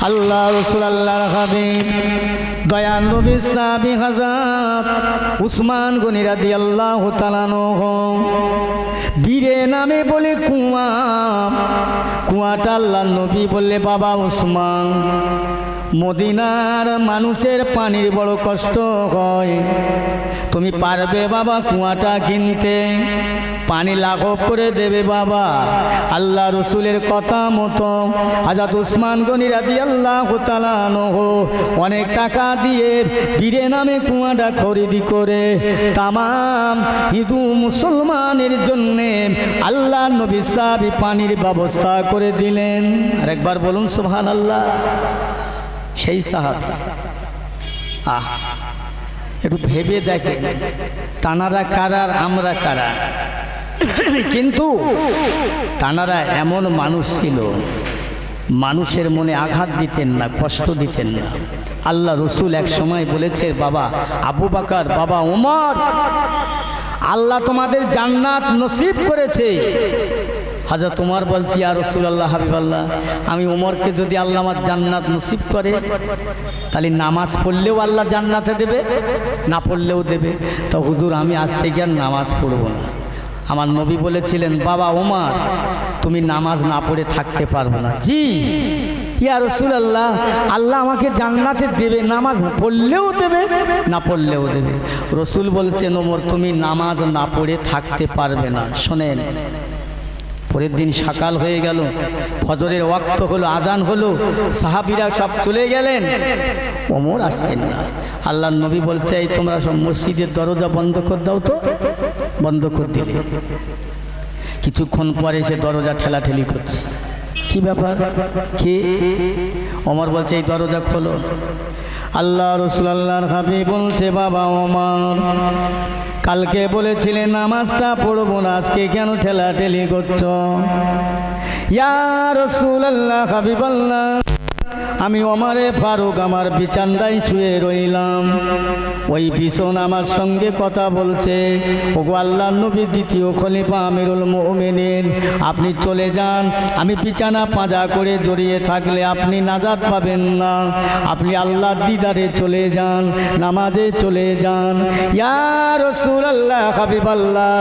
আল্লাহ রাসূল আল্লাহর হাবিব দয়াল নবী সাহাবী হযরত উসমান গনি রাদিয়াল্লাহু তাআলা আনহু বীরে নামে বলে কুয়াটা আল্লাহর নবী বললে বাবা উসমান মদিনার মানুষের পানির বড় কষ্ট হয়, তুমি পারবে বাবা কুয়াটা কিনতে? পানি লাঘব করে দেবে বাবা। আল্লাহ রসুলের কথা মতো হযরত উসমান গনি রাদিয়াল্লাহু তাআলা আনহু অনেক টাকা দিয়ে বীরে নামে কুয়াটা খরিদি করে তামাম হিন্দু মুসলমানের জন্যে আল্লাহ নবী সাহাবী পানির ব্যবস্থা করে দিলেন। আরেকবার বলুন সুবহানাল্লাহ। সেই সাহাবী একটু ভেবে দেখেন, তানারা কারা আর আমরা কারা? কিন্তু তানারা এমন মানুষ ছিল, মানুষের মনে আঘাত দিতেন না, কষ্ট দিতেন না। আল্লাহ রসুল এক সময় বলেছে, বাবা আবু বকর, বাবা ওমর, আল্লাহ তোমাদের জান্নাত নসিব করেছে। হযরত ওমর বলছি, ইয়া রাসূলুল্লাহ, হাবিবাল্লাহ, আমি ওমরকে যদি আল্লাহ আমার জান্নাত নসিব করে তাহলে নামাজ পড়লেও আল্লাহ জান্নাতে দেবে, না পড়লেও দেবে। তো হুজুর আমি আজ থেকে আর নামাজ পড়ব না। আমার নবী বলেছিলেন, বাবা ওমর তুমি নামাজ না পড়ে থাকতে পারবে না। জি ইয়া রাসূলুল্লাহ, আল্লাহ আমাকে জান্নাতে দেবে, নামাজ পড়লেও দেবে, না পড়লেও দেবে। রসুল বলছেন, ওমর তুমি নামাজ না পড়ে থাকতে পারবে না। শোনেন, পরের দিন সকাল হয়ে গেল, ফজরের ওয়াক্ত হলো, আজান হলো, সাহাবীরা সব চলে গেলেন, ওমর আসছেন না। আল্লাহর নবী বলছে, এই তোমরা সব মসজিদের দরজা বন্ধ করে দাও। তো বন্ধ করে দিলে। কিছুক্ষণ পরে সে দরজা ঠেলাঠেলি করছে। কি ব্যাপার? কে? ওমর বলছে, এই দরজা খোলো। আল্লাহ রাসূল আল্লাহর হাবিব বলছে, বাবা ওমর কালকে বলেছিলেন নামাজটা পড়বো না, আজকে কেন ঠেলাঠেলি করছো? ইয়া রাসূলুল্লাহ, হাবিবাল্লাহ, আমি ওমরে ফারুক আমার বিছানায় শুয়ে রইলাম, ওই বিছানা আমার সঙ্গে কথা বলছে, ওগো আল্লাহর নবী দ্বিতীয় খলিফা আমিরুল মুমিনিন, আপনি চলে যান, আমি বিছানা পাঁজা করে জড়িয়ে থাকলে আপনি নাজাত পাবেন না, আপনি আল্লাহর দিদারে চলে যান, নামাজে চলে যান। ইয়া রাসূলুল্লাহ, হাবিবাল্লাহ,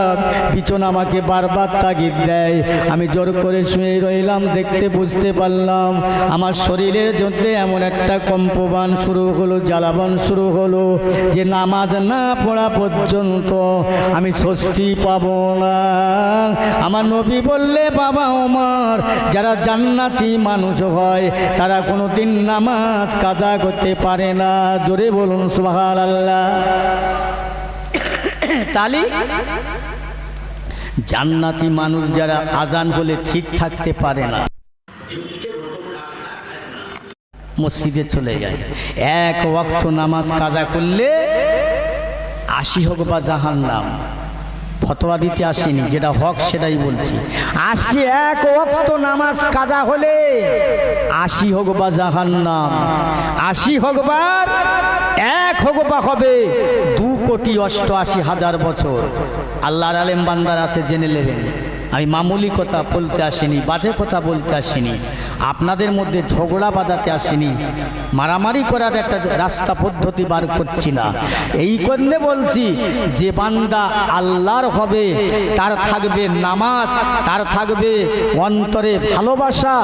বিছানা আমাকে বারবার তাগিদ দেয়, আমি জোর করে শুয়ে রইলাম, দেখতে বুঝতে পারলাম আমার শরীরের মধ্যে এমন একটা কম্পবান শুরু হলো, জ্বালাবান শুরু হলো, যে নামাজ না পড়া পর্যন্ত আমি স্বস্তি পাব না। আমার নবী বললে, বাবা ওমর, যারা জান্নাতি মানুষ হয় তারা কোনোদিন নামাজ কাজা করতে পারে না। জোরে বলুন সুবহানাল্লাহ। তালি জান্নাতি মানুষ যারা আজান হলে ঠিক থাকতে পারে না, মসজিদে চলে যায়, এক ওয়াক্ত নামাজ কাজা করলে 80 হোক বা জাহান্নাম। ফতোয়া দিতে আসেনি, যেটা হক সেটাই বলছি। 80 এক ওয়াক্ত নামাজ কাজা হলে 80 হোক বা জাহান্নাম, 80 হোক বা এক হোক বা হবে 2,88,000 বছর। আল্লাহর আলেম বান্দার আছে, জেনে নেবেন। আমি মামুলি কথা বলতে আসিনি, বাজে কথা বলতে আসিনি, আপনাদের মধ্যে ঝগড়া বাঁধাতে আসিনি, মারামারি করার একটা রাস্তা পদ্ধতি বার করছি না। এই জন্যে বলছি, যে বান্দা আল্লাহর হবে তার থাকবে নামাজ, তার থাকবে অন্তরে ভালোবাসা,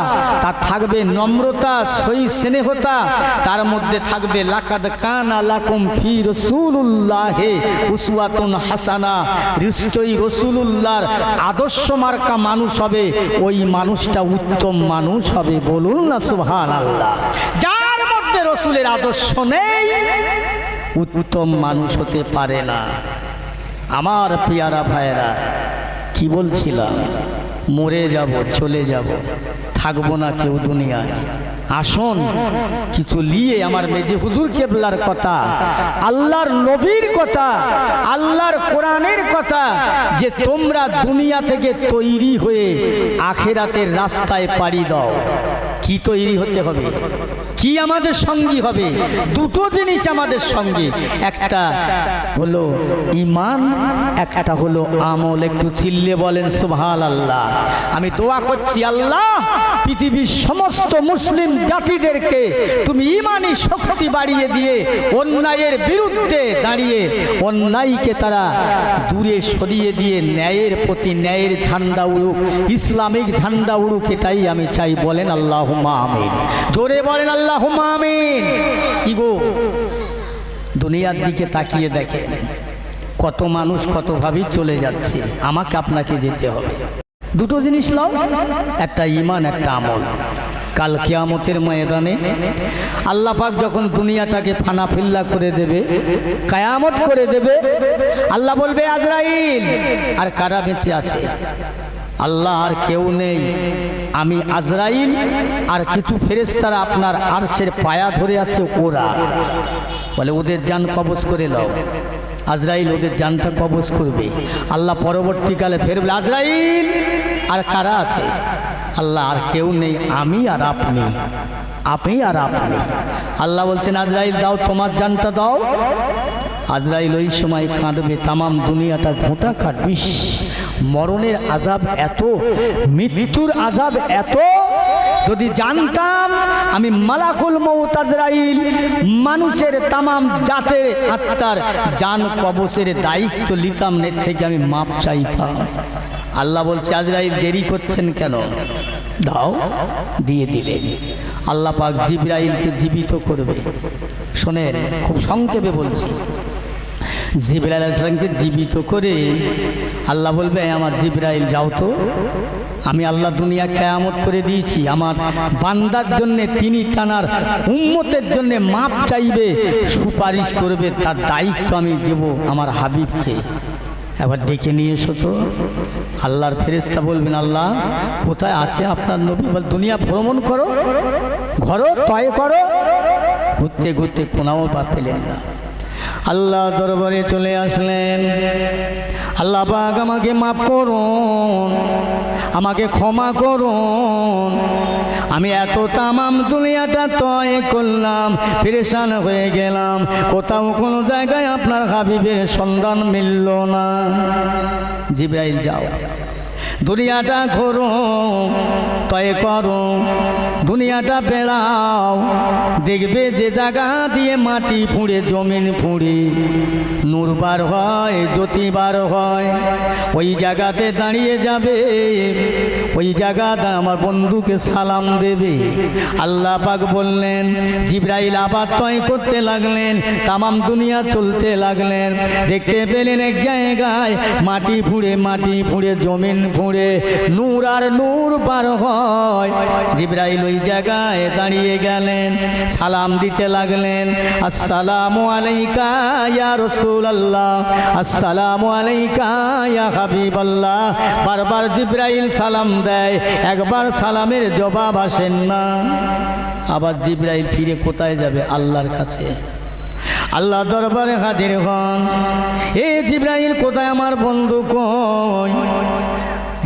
তার থাকবে নম্রতা, সই স্নেহতা, তার মধ্যে থাকবে লাকাদ কানা লাকুম ফি রাসূলিল্লাহি উসওয়াতুন হাসানা। নিশ্চয়ই রাসূলুল্লাহর আদর্শ মার্কা মানুষ হবে, ওই মানুষটা উত্তম মানুষ হবে। বলুন না সুবহানাল্লাহ। যার মধ্যে রাসূলের আদর্শ নেই, উত্তম মানুষ হতে পারে না। আমার প্রিয়ারা ভাইরা, কি বলছিলাম? মরে যাব, চলে যাব, থাকবো না কেউ দুনিয়ায়। আসুন কিছু নিয়ে আমার মেজে হুজুর কেবলার কথা, আল্লাহর নবীর কথা, আল্লাহর কোরআনের কথা, যে তোমরা দুনিয়া থেকে তৈরি হয়ে আখিরাতের রাস্তায় পাড়ি দাও। কি তৈরি হতে হবে? কি আমাদের সঙ্গী হবে? দুটো জিনিস আমাদের সঙ্গী, একটা হলো ঈমান, একটা হলো আমল। একটু চিল্লে বলেন সুবহানাল্লাহ। আমি দোয়া করছি, আল্লাহ পৃথিবীর সমস্ত মুসলিম জাতিদেরকে তুমি ঈমানি শক্তি বাড়িয়ে দিয়ে অন্যায়ের বিরুদ্ধে দাঁড়িয়ে অন্যায়কে তারা দূরে সরিয়ে দিয়ে ন্যায়ের প্রতি ন্যায়ের ঝান্ডা উড়ুক, ইসলামিক ঝান্ডা উড়ুক, এটাই আমি চাই। বলেন আল্লাহুম্মা আমিন। জোরে বলেন আল্লাহুম্মা আমিন। কি গো, দুনিয়ার দিকে তাকিয়ে দেখেন কত মানুষ কতভাবেই চলে যাচ্ছে। আমাকে আপনাকে যেতে হবে। দুটো জিনিস লাও, একটা ঈমান, একটা আমল। কাল কিয়ামতের ময়দানে আল্লাহ পাক যখন দুনিয়াটাকে ফানাফিল্লা করে দেবে, কিয়ামত করে দেবে, আল্লাহ বলবে আজরাইল, আর কারা বেঁচে আছে? আল্লাহ আর কেউ নেই, আমি আজরাইল আর কিছু ফেরেশতারা আপনার আরশের পায়া ধরে আছে। ওরা বলে ওদের জান কবজ করে নাও। আজরাইল ওদের জানটা কবজ করবে। আল্লাহ পরবর্তীকালে ফের বলে আজরাইল আর কারা আছে? আল্লাহ আর কেউ নেই, আমি আর আপনি, আপনি আর আপনি। আল্লাহ বলছেন আজরাইল দাও তোমার জানটা দাও। আজরাইল ওই সময় কাঁদবে, তামাম দুনিয়াটা ঘোঁটা কাটবে। মরণের আযাব এত, মৃত্যুর আযাব এত, যদি জানতাম আমি মালাকুল মউত আজরাইল মানুষের তামাম জাতের আত্মার জান কবজের দায়িত্ব নিতাম, এর থেকে আমি মাপ চাইতাম। আল্লাহ বলছে আজরাইল দেরি করছেন কেন? দাও, দিয়ে দিলেন। আল্লাহ পাক জিবরাইলকে জীবিত করবে। শোনেন, খুব সংক্ষেপে বলছি। জিবরাইল আলাইহিস সালামকে জীবিত করে আল্লাহ বলবে আমার জিবরাইল যাও তো, আমি আল্লাহ দুনিয়া কিয়ামত করে দিয়েছি, আমার বান্দার জন্য, তিনি তানার উম্মতের জন্য মাপ চাইবে, সুপারিশ করবে, তার দায়িত্ব আমি দেব আমার হাবিবকে। এবার ডেকে নিয়ে এসো তো। আল্লাহর ফেরেশতা বলবেন আল্লাহ কোথায় আছে আপনার নবী? বল দুনিয়া ভ্রমণ করো, ঘরো তয় করো। ঘুরতে ঘুরতে কোনাও বা পেলেন না। আল্লাহ দরবারে চলে আসলেন। আল্লাহ পাক আমাকে মাফ করুন, আমাকে ক্ষমা করুন, আমি এত তামাম দুনিয়াটা তয় করলাম, পেরেশান হয়ে গেলাম, কোথাও কোনো জায়গায় আপনার হাবিবের সন্ধান মিলল না। জিবরাইল যাও, দুনিয়াটা ঘোরো, তয় করো, দুনিয়াটা বেড়াও, দেখবে যে জায়গা দিয়ে মাটি ফুঁড়ে জমিন ফুঁড়ে নূর বার হয়, জ্যোতি বার হয়, ওই জায়গাতে দাঁড়িয়ে যাবে, ওই জায়গাটা আমার বন্ধুকে সালাম দেবে। আল্লাহ পাক বললেন, জিবরাইল আবার তয় করতে লাগলেন, তামাম দুনিয়া চলতে লাগলেন। দেখতে পেলেন এক জায়গায় মাটি ফুঁড়ে জমিন ফুঁড়ে নূর আর নূর বার হয়। জিবরাইল ওই জায়গায় দাঁড়িয়ে গেলেন, সালাম দিতে লাগলেন, আসসালামু আলাইকা ইয়া রাসূলুল্লাহ, আসসালামু আলাইকা ইয়া হাবিবাল্লাহ। বারবার জিবরাইল সালাম দেয়, একবার সালামের জবাব আসেন না। আবার জিবরাইল ফিরে কোথায় যাবে? আল্লাহর কাছে। আল্লাহ দরবারে হাজির হন। এ জিবরাইল কোথায়? আমার বন্ধু কই?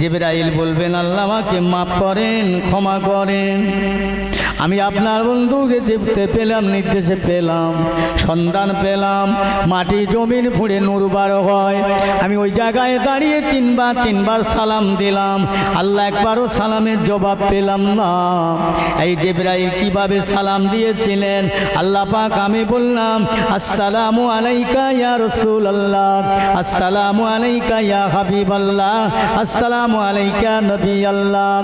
জিবরাইল বলবেন আল্লাহ আমাকে মাফ করেন, ক্ষমা করেন, আমি আপনার বন্ধুকে দেখতে পেলাম, নির্দেশে পেলাম, সন্ধান পেলাম, মাটি জমিন ফুঁড়ে নূর বার হয়। আমি ওই জায়গায় দাঁড়িয়ে তিনবার সালাম দিলাম, আল্লাহ একবারও সালামের জবাব পেলাম না। এই জিবরাইল কিভাবে সালাম দিয়েছিলেন? আল্লাহ পাক আমি বললাম আসসালামু আলাইকা ইয়া রাসূলুল্লাহ, আসসালামু আলাইকা ইয়া হাবিবাল্লাহ, আসসালামু আলাইকা নবী আল্লাহ।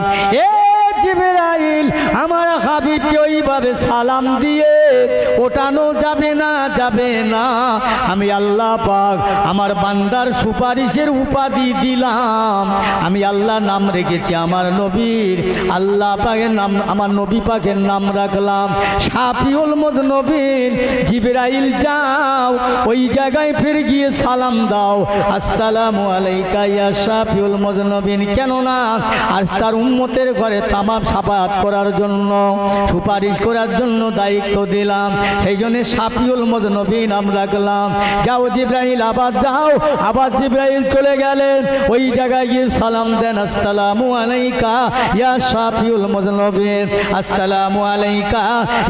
জিবরাইল আমার হাবিবকে ওইভাবে সালাম দিয়ে ওঠানো যাবে না, যাবে না। আমি আল্লাহ পাক আমার বান্দার সুপারিশের উপাধি দিলাম, আমি আল্লাহ নাম রেখেছি আমার নবীর, আল্লাহ পাকের নাম, আমার নবী পাকের নাম রাখলাম শাফিউল মুজনবিন। জিবরাইল যাও ওই জায়গায় ফিরে গিয়ে সালাম দাও, আসসালামু আলাইকা ইয়া শাফিউল মুজনবিন। কেননা আর তার উম্মতের ঘরে তামাম সাফায়াত করার জন্য, সুপারিশ করার জন্য দায়িত্ব দিলাম, সেই জন্য শাফিউল মুযনিবিন নাম রাখলাম। যাও জিবরাইল, আবার যাও। আবার জিবরাইল চলে গেলেন, ওই জায়গায় গিয়ে সালাম দেন, আসসালামু আলাইকা ইয়া শাফিউল মুযনিবিন, আসসালামু আলাইকা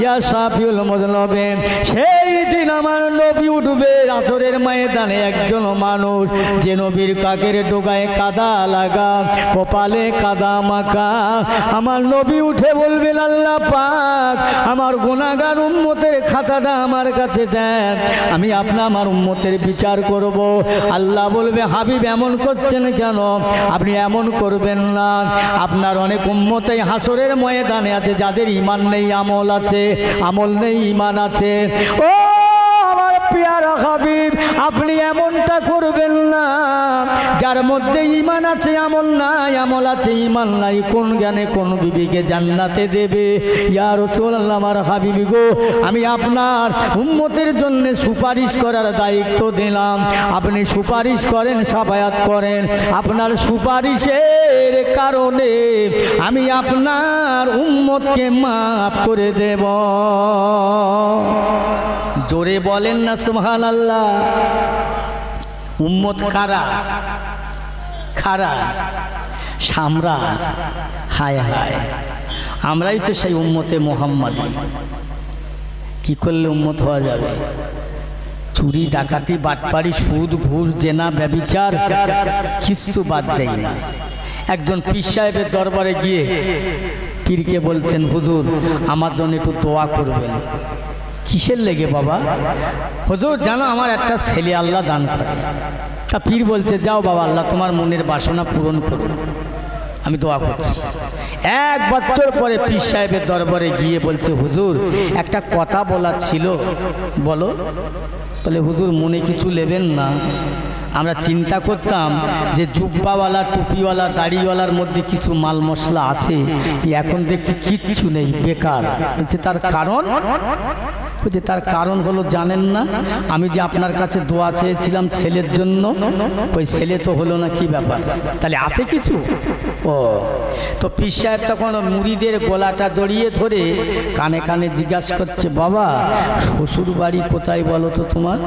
ইয়া শাফিউল মুযনিবিন। সেই দিন আমার নবী উঠবে আসরের ময়দানে, একজন মানুষ যে নবীর কাকের ডোগায় কাদা লাগা, কপালে কাদা মাখা, আমার নবী উঠে বলবেন, আল্লাহ পাক আমার গুনাহগার উম্মতের খাতাটা আমার কাছে দেন, আমি আমার উম্মতের বিচার করব। আল্লাহ বলবে, হাবিব এমন করছেন কেন? আপনি এমন করবেন না, আপনার অনেক উম্মতেই হাসরের ময়দানে আছে যাদের ঈমান নেই আমল আছে, আমল নেই ঈমান আছে। ও আমার প্রিয়ারা হাবিব, আপনি এমনটা করবেন না, যার মধ্যে ঈমান আছে আমল নাই, আমল আছে ঈমান নাই, কোন জ্ঞানে কোন বিবিকে জান্নাতে দেবে? ইয়া রাসূলুল্লাহ, আমার হাবিব গো, আমি আপনার উম্মতের জন্য সুপারিশ করার দায়িত্ব দিলাম, আপনি সুপারিশ করেন, শাফায়াত করেন, আপনার সুপারিশের কারণে আমি আপনার উম্মতকে মাফ করে দেব। জোরে বলেন না সুবহানাল্লাহ। উম্মত কারা? খারা সামরা, হায় হায়, আমরাই তো সেই উম্মতে মুহাম্মাদি। কি করলে উম্মত হওয়া যাবে? চুরি, ডাকাতি, বাটপারি, সুদ, ঘুষ, জেনা, ব্যভিচার কিচ্ছু বাদ দেয় না। একজন পীর সাহেবের দরবারে গিয়ে পীরকে বলছেন, হুজুর আমার জন্য একটু দোয়া করবেন। কিসের লেগে বাবা? হুজুর জানো আমার একটা ছেলে আল্লাহ দান করে। তা পীর বলছে, যাও বাবা, আল্লাহ তোমার মনের বাসনা পূরণ করুন, আমি দোয়া করছি। এক বছর পরে পীর সাহেবের দরবারে গিয়ে বলছে, হুজুর একটা কথা বলার ছিল। বলো। বলে, হুজুর মনে কিছু নেবেন না, আমরা চিন্তা করতাম যে জুব্বাওয়ালা, টুপিওয়ালা, দাড়িওয়ালার মধ্যে কিছু মাল মশলা আছে, এখন দেখছি কিচ্ছু নেই, বেকার। বলছে তার কারণ? বলছে তার কারণ হলো জানেন না, আমি যে আপনার কাছে দোয়া চেয়েছিলাম ছেলের জন্য, ওই ছেলে তো হলো না, কি ব্যাপার? তাহলে আছে কিছু? ও তো পীর সাহেব তখন মুরিদের গলাটা জড়িয়ে ধরে কানে কানে জিজ্ঞাসা করছে, বাবা শ্বশুর বাড়ি কোথায় বলো তো তোমার?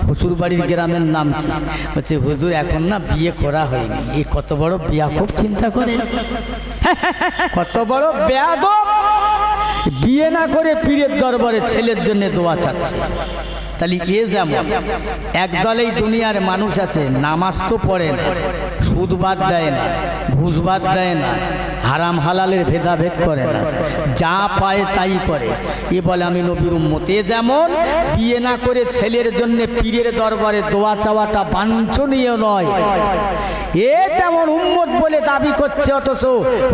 শ্বশুর বাড়ির গ্রামের নাম কি? বলছে, হুজুর এখন না বিয়ে করা হয়নি। এ কত বড় বেয়াকুব চিন্তা করে, কত বড় বেয়াদব, বিয়ে না করে পীরের দরবারে ছেলের জন্য দোয়া চাচ্ছে। তাহলে এ যেমন একদলেই দুনিয়ার মানুষ আছে, নামাজ তো পড়ে না, সুদ বাদ দেয় না, ঘুষ বাদ দেয় না, হারাম হালালের ভেদাভেদ করে না, যা পায় তাই করে, এ বলে আমি নবীর উম্মত। এ যেমন বিয়ে না করে ছেলের জন্য পীরের দরবারে দোয়া চাওয়াটা বাঞ্ছনীয় নয়, এ তেমন উম্মত বলে দাবি করছে, অথচ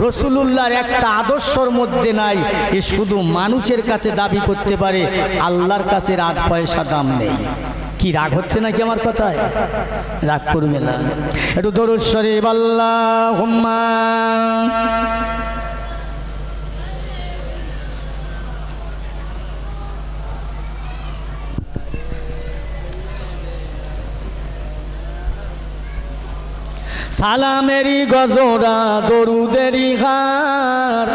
রাসূলুল্লাহর একটা আদর্শর মধ্যে নাই। এ শুধু মানুষের কাছে দাবি করতে পারে, আল্লাহর কাছে 8 পয়সা দাম নেই। কি রাগ হচ্ছে নাকি আমার কথায়? রাগ করবে না, একটু দরুদ শরীফ আল্লাহুম্মা। সালামেরি গজরা দরুদেরি ঘার,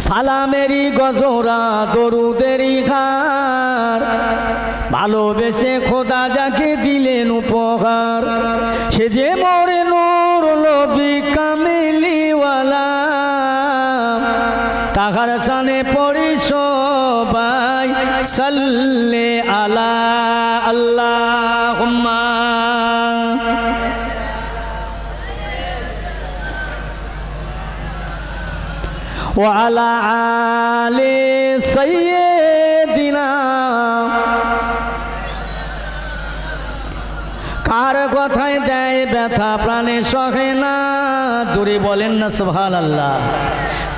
সালামেরি গজরা দরুদেরি ঘার, ভালোবেসে খোদা যাকে দিলেন উপহার, সে যে মোরে নূর নবী কামিলিওয়ালা, তাহার শানে পড়ি সবাই সাল্লে আলা আল্লাহুম্মা। ওয়ালা আলে সাইয়্যিদিনা। কার কথায় দেয় ব্যথা প্রাণে সহে না? জোরে বলেন না সুবহানাল্লাহ।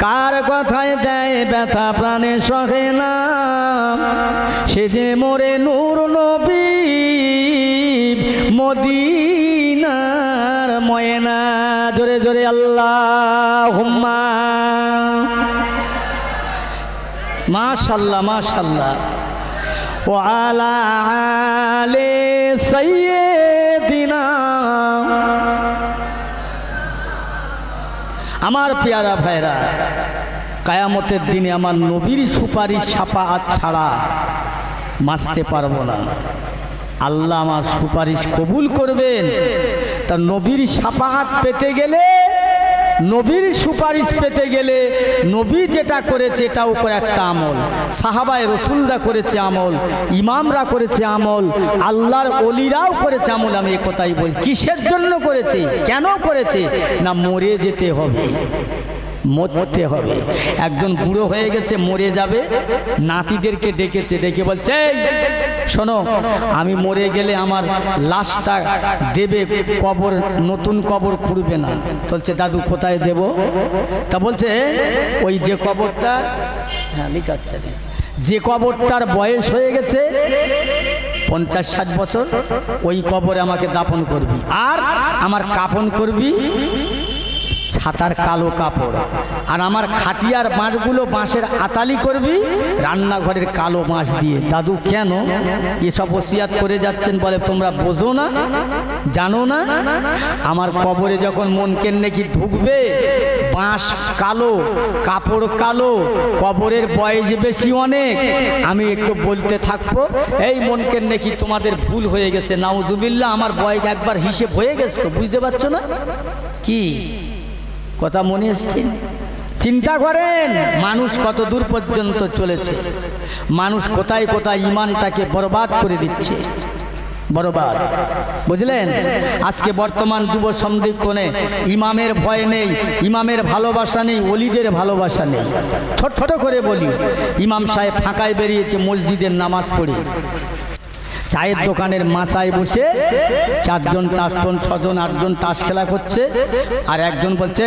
কার কথায় দেয় ব্যথা প্রাণে সহে না? সে যে মোরে নূর নবী মদিনার ময়না। জোরে জোরে আল্লাহুম্মা। মাশাআল্লাহ মাশাআল্লাহ। ওয়ালা আলে সাইয়্যিদিনা। আমার পেয়ারা ভাইরা, কিয়ামতের দিনে আমার নবীর সুপারিশ শাফাআত ছাড়া বাঁচতে পারবো না। আল্লাহ আমার সুপারিশ কবুল করবেন। তা নবীর শাফাআত পেতে গেলে, নবীর সুপারিশ পেতে গেলে নবী যেটা করেছে এটাও করে একটা আমল, সাহাবায়ে রসুলরা করেছে আমল, ইমামরা করেছে আমল, আল্লাহর ওলিরাও করেছে আমল। আমি এই কথাই বলছি। কিসের জন্য করেছে, কেন করেছে? না মরে যেতে হবে, মরতে হবে। একজন বুড়ো হয়ে গেছে, মরে যাবে, নাতিদেরকে ডেকেছে, ডেকে বলছে এই শোনো, আমি মরে গেলে আমার লাশটা দেবে, কবর, নতুন কবর খুঁড়বে না। বলছে দাদু কোথায় দেব? তা বলছে ওই যে কবরটা, হ্যাঁ লিখাচ্ছে, যে কবরটার বয়স হয়ে গেছে 50-60 বছর, ওই কবরে আমাকে দাফন করবি, আর আমার কাফন করবি ছাতার কালো কাপড়, আর আমার খাটিয়ার বাঁশগুলো বাঁশের আতালি করবি রান্নাঘরের কালো বাঁশ দিয়ে। দাদু কেন এসব ওসিয়াত করে যাচ্ছেন? বলে তোমরা বোঝো না, জানো না? আমার কবরে যখন মনকের নাকি ঢুকবে, বাঁশ কালো, কাপড় কালো, কবরের বয়স বেশি অনেক, আমি একটু বলতে থাকবো এই মনকের নাকি তোমাদের ভুল হয়ে গেছে, নাউজুবিল্লাহ, আমার বয়স একবার হিসেব হয়ে গেছে, তো বুঝতে পারছো না? কি কথা মনে এসছে? চিন্তা করেন মানুষ কত দূর পর্যন্ত চলেছে, মানুষ কোথায় কোথায় ইমানটাকে বরবাদ করে দিচ্ছে, বরবাদ, বুঝলেন? আজকে বর্তমান যুব সন্ধিক্ষণে ইমামের ভয় নেই, ইমামের ভালোবাসা নেই, ওলিদের ভালোবাসা নেই। ছোট করে বলি, ইমাম সাহেব ফাঁকায় বেরিয়েছে মসজিদের নামাজ পড়ে, চায়ের দোকানের মাচায় বসে 4 জন 5 জন 6 জন 8 জন তাস খেলা করছে, আর একজন বলছে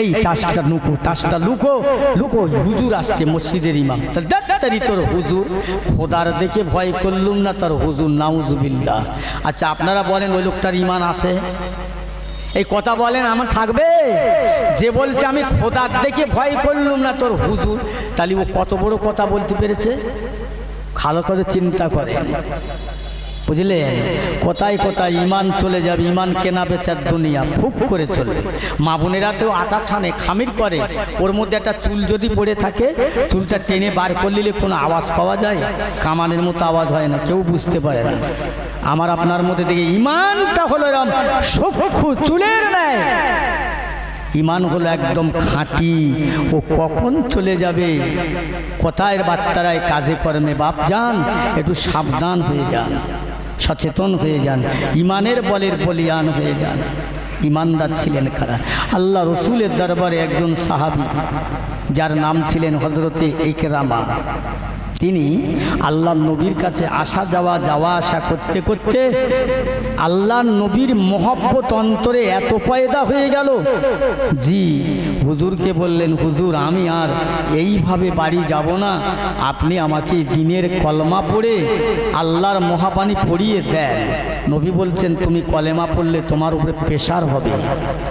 এই তাসটা লুকো, তাসটা লুকো, লুকো, হুজুর আসছে মসজিদের ইমাম। তাড়াতাড়ি তোর হুজুর, খোদার দেখে ভয় করলুম না, তার হুজুর, নাউজুবিল্লাহ। আচ্ছা আপনারা বলেন ওই লোকটার ইমান আছে? এই কথা বলেন আমার থাকবে? যে বলছে আমি খোদার দেখে ভয় করলুম না, তোর হুজুর, তাহলে ও কত বড় কথা বলতে পেরেছে? ভালো করে চিন্তা করেন, বুঝলেন? কোথায় কোথায় ইমান চলে যাবে, ইমান কেনা বেচার দুনিয়া, ফুক করে চলবে। মা বোনেরাতেও আটা ছানে, খামির করে, ওর মধ্যে একটা চুল যদি পড়ে থাকে, চুলটা টেনে বার করলে কোনো আওয়াজ পাওয়া যায়? কামানের মতো আওয়াজ হয় না, কেউ বুঝতে পারে না। আমার আপনার মধ্যে থেকে ইমানটা হলো এরকম সূক্ষ্ম চুলের ন্যায়, ইমান হলো একদম খাঁটি। ও কখন চলে যাবে? কোথায় বার্তারায় কাজে কর্মে বাপ যান, একটু সাবধান হয়ে যান, সচেতন হয়ে যান, ইমানের বলের বলিয়ান হয়ে যান। ইমানদার ছিলেন কারা? আল্লাহ রসুলের দরবারে একজন সাহাবী, যার নাম ছিলেন হযরতে ইকরামা, তিনি আল্লাহ নবীর কাছে আসা যাওয়া আসা করতে করতে আল্লাহ নবীর মহব্বত অন্তরে এত পয়দা হয়ে গেল, জি হুজুরকে বললেন, হুজুর আমি আর এইভাবে বাড়ি যাব না, আপনি আমাকে দিনের কলমা পড়ে আল্লাহর মহাবাণী পড়িয়ে দেন। নবী বলছেন তুমি কলেমা পড়লে তোমার উপরে প্রেশার হবে,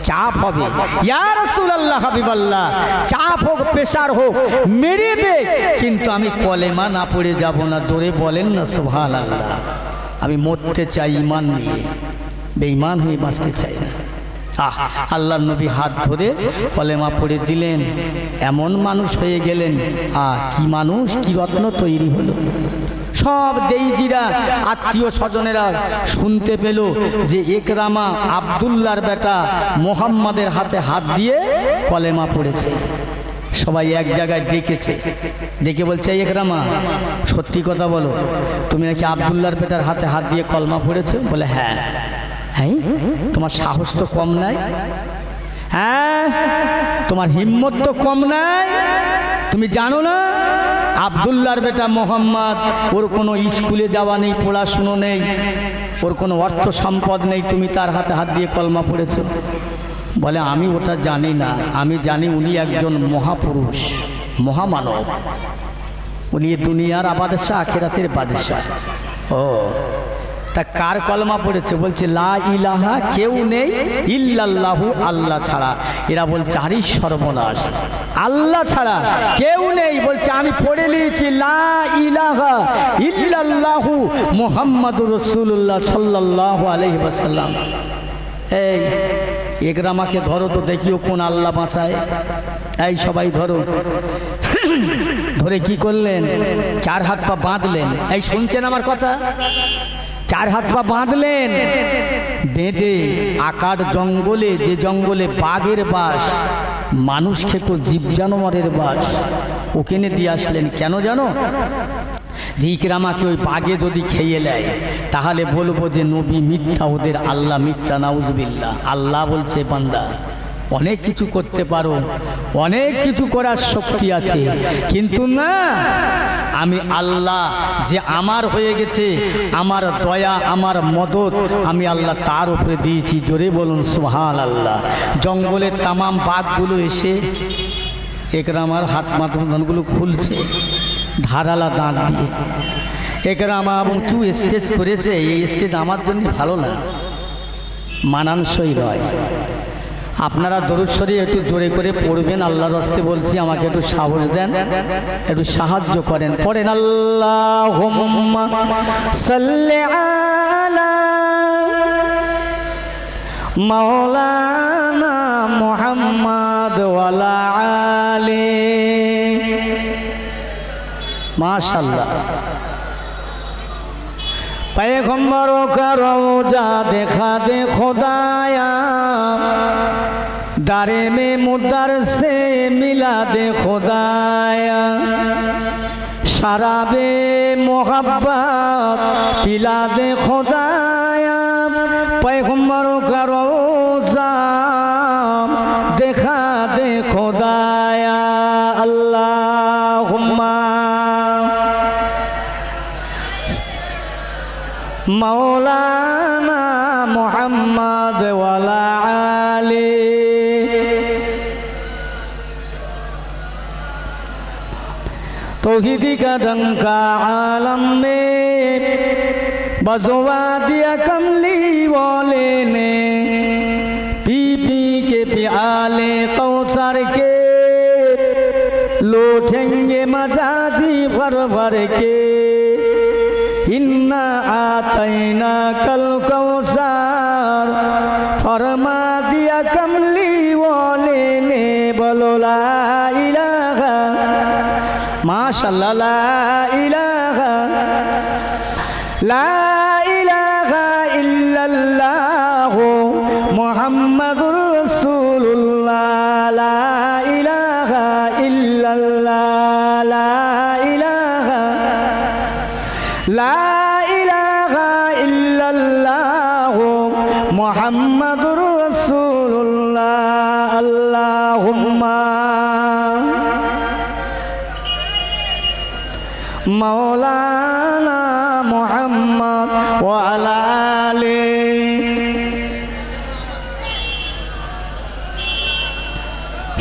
চাপ হবে। ইয়া রাসূলুল্লাহ, হাবিবাল্লাহ, চাপ হোক প্রেশার হোক মেরে দে, কিন্তু আমি কলেমা না পড়ে যাব না। জোরে বলেন না সুবহানাল্লাহ। আমি মরতে চাই ইমান নিয়ে, বেঈমান হয়ে বাঁচতে চাই না। আল্লাহ নবী হাত ধরে কলেমা পড়ে দিলেন, এমন মানুষ হয়ে গেলেন। কি মানুষ, কি রত্ন তৈরি হলো। সব দেইজিরা, আত্মীয় স্বজনেরা শুনতে পেল যে ইকরামা আব্দুল্লাহর বেটা মোহাম্মদের হাতে হাত দিয়ে কলেমা পড়েছে। সবাই এক জায়গায় ডেকেছে, ডেকে বলছে ইকরামা সত্যি কথা বলো, তুমি নাকি আব্দুল্লাহর বেটার হাতে হাত দিয়ে কলমা পড়েছো? বলে হ্যাঁ। হ্যাঁ, তোমার সাহস তো কম নাই, হ্যাঁ তোমার হিম্মত তো কম নাই, তুমি জানো না আব্দুল্লাহর বেটা মোহাম্মদ, ওর কোনো স্কুলে যাওয়া নেই, পড়াশুনো নেই, ওর কোনো অর্থ সম্পদ নেই, তুমি তার হাতে হাত দিয়ে কলমা পড়েছো? বলে আমি ওটা জানি না, আমি জানি উনি একজন মহাপুরুষ, মহামানব, উনি দুনিয়ার বাদশাহ, আখিরাতের বাদশাহ। ও তা কার কলমা পড়েছে? বলছে লা ইলাহা, কেউ নেই ইল্লাল্লাহু, আল্লাহ ছাড়া। এরা বলছে আরে সর্বনাশ, আল্লাহ ছাড়া কেউ নেই। বলছে আমি পড়ে নিয়েছি লা ইলাহা ইল্লাল্লাহু মুহাম্মাদুর রাসূলুল্লাহ সাল্লাল্লাহু আলাইহি ওয়াসাল্লাম। এই একরামাকে ধরো তো দেখিও কোন আল্লাহ বাঁচায়। এই সবাই ধরো। ধরে কি করলেন? 4 হাত পা বাঁধলেন। এই শুনছেন আমার কথা? 4 হাত পা বাঁধলেন, বেঁধে আকার জঙ্গলে, যে জঙ্গলে বাঘের বাস, মানুষ খেকো জীব জানোয়ারের বাস, ওখানে দিয়ে আসলেন। কেন জানো? যে ইকরামাকে ওই বাঘে যদি খেয়ে নেয় তাহলে বলবো যে নবী মিথ্যা, ওদের আল্লাহ মিথ্যা, নাউজুবিল্লাহ। আল্লাহ বলছে বান্দা অনেক কিছু করতে পারো, অনেক কিছু করার শক্তি আছে, কিন্তু না, আমি আল্লাহ যে আমার হয়ে গেছে, আমার দয়া, আমার মদত আমি আল্লাহ তার উপরে দিয়েছি। জোরে বলুন সুবহানাল্লাহ। জঙ্গলের তামাম বাঘগুলো এসে একরামার হাত মাথাগুলো খুলছে ধারালা দাঁত দিয়ে। একরামা উঁচু স্টেজ করেছে, এই স্টেজ আমার জন্য ভালো না, মানানসই নয়। আপনারা দরুদ শরীফ একটু জোরে করে পড়বেন, আল্লাহর রাস্তে বলছি, আমাকে একটু সাহস দেন, একটু সাহায্য করেন। পড়েন আল্লাহুম্মা সাল্লি আলা মাওলানা মুহাম্মদ ওয়া আলা আলি। माशाल्लाह। पैगंबरों का रोजा देखा दे खुदाया, दारे में मुद्दर से मिला दे खुदाया, शराबे मोहब्बत पिला दे खुदाया, पैगंबरों का रोजा देखा दे खुदाया। अल्लाहुम्मा मौलाना मोहम्मद वाला आली। तौहीदी का डंका आलम में बजवा दिया कमली वाले ने, पी पी के प्याले कौसर के लौटेंगे मजाजी भर भर के। इन्ना आतैना कल कौसर फरमा दिया कमली वाले ने। बोलो ला इलाहा, माशाल्लाह, ला इलाहा, ला इलाहा इल्लल्लाह मुहम्मदुर रसूलुल्लाह। ला इलाहा इल्लल्लाह, ला इलाहा, ला इलाहा इल्लल्लाह मुहम्मदुर रसूलुल्लाह। अल्लाहुम्मा मौलाना मुहम्मद व अला आली।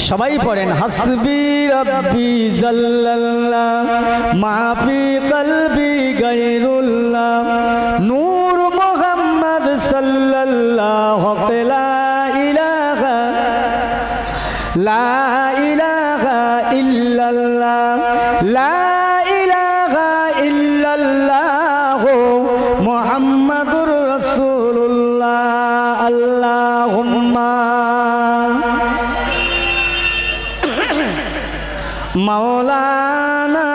সবাই পড়েন হাসবি রব্বি জাল্লাল্লাহ মাফি কলবি গায়রুল্লাহ নূর মুহাম্মদ সাল্লাল্লাহু লা ইলাহা, লা ইলাহা ইল্লাল্লাহ, লা ইলাহা ইল্লাল্লাহ মুহাম্মাদুর রাসূলুল্লাহ। আল্লাহুম্মা मौलाना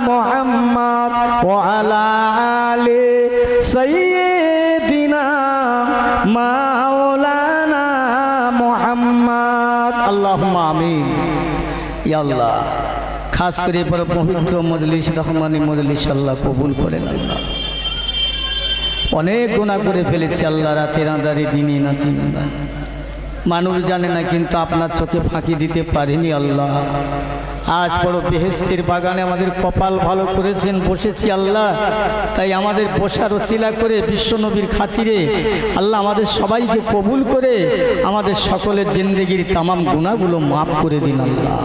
मोहम्मद व अला आले सय्यिदिना मौलाना मोहम्मद। अल्लाहुम्मा आमीन। या अल्लाह, खास करे पर पवित्र मजलिस रहमानी मजलिस আল্লাহ কবুল করেন। আল্লাহ অনেক গুনাহ করে ফেলেছি আল্লাহ, রাতের আঁধারে দিনে না চিন্তা, মানুষ জানে না, কিন্তু আপনার চোখে ফাঁকি দিতে পারিনি আল্লাহ। আজ বড় বেহেশতের বাগানে আমাদের কপাল ভালো করেছেন, বসেছি আল্লাহ, তাই আমাদের বসার ওসিলা করে বিশ্বনবীর খাতিরে আল্লাহ আমাদের সবাইকে কবুল করে আমাদের সকলের জিন্দেগির তামাম গুনাহগুলো মাফ করে দিন আল্লাহ।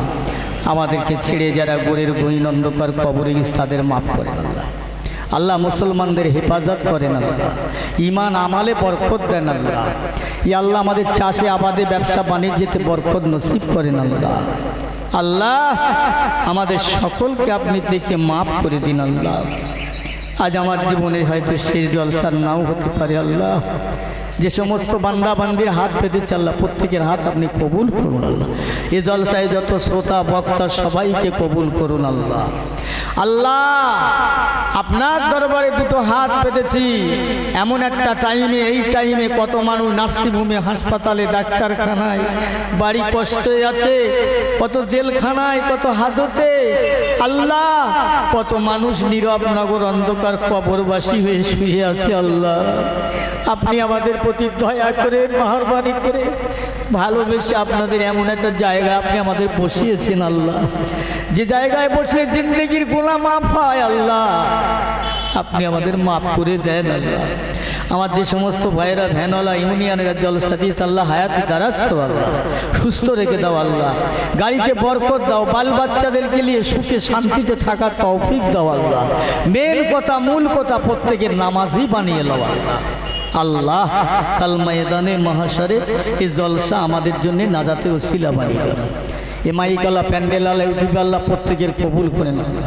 আমাদেরকে ছেড়ে যারা গোরের গহীন অন্ধকার কবরে গেছে তাদের মাফ করেন আল্লাহ। আল্লাহ মুসলমানদের হেফাজত করেন আল্লাহ, ইমান আমালে বরকত দেন আল্লাহ। ইয়া আল্লাহ, আমাদের চাষে আবাদে ব্যবসা বাণিজ্যেতে বরকত নসিব করেন আল্লাহ। আল্লাহ, আমাদের সকলকে আপনি দেখে মাফ করে দিন আল্লাহ। আজ আমার জীবনে হয়তো সেই জলসার নাও হতে পারে আল্লাহ, যে সমস্ত বান্দা বান্দির হাত পেতেছে আল্লাহ প্রত্যেকের হাত আপনি কবুল করুন আল্লাহ। এ জলসায় যত শ্রোতা বক্তা সবাইকে কবুল করুন আল্লাহ। আল্লাহ আপনার দরবারে দুটো হাত পেতেছি এমন একটা টাইমে, এই টাইমে কত মানুষ নার্সিংহোমে, হাসপাতালে, ডাক্তারখানায়, বাড়ি কষ্টে আছে, কত জেলখানায়, কত হাজতে, আল্লাহ কত মানুষ নীরব নগর অন্ধকার কবরবাসী হয়ে শুয়ে আছে। আল্লাহ আপনি আমাদের প্রতি দয়া করে, মেহেরবানি করে, ভালোবেসে আপনাদের এমন একটা জায়গা আপনি আমাদের বসিয়েছেন আল্লাহ, যে জায়গায় বসলে জিন্দগির গুনাহ মাফ হয়। আল্লাহ আপনি আমাদের মাফ করে দেন আল্লাহ। আমার যে সমস্ত ভাইয়েরা ভ্যানওয়ালা ইউনিয়নের জলসা দিয়েছে আল্লাহ হায়াত দারাজ করো আল্লাহ, সুস্থ রেখে দাও আল্লাহ, গাড়িতে বরকত দাও, বাল বাচ্চাদেরকে নিয়ে সুখে শান্তিতে থাকার তৌফিক দাও আল্লাহ। মেন কথা, মূল কথা, প্রত্যেকের নামাজি বানিয়ে দাও আল্লাহ। আল্লাহ কাল ময়দানে মহাশরে এই জলসা আমাদের জন্য নাজাতের ওসিলা বানিয়ে দাও। এ মাইকালা প্যান্ডেল আলা ইউটিউবে আল্লাহ প্রত্যেকের কবুল করেন আল্লাহ।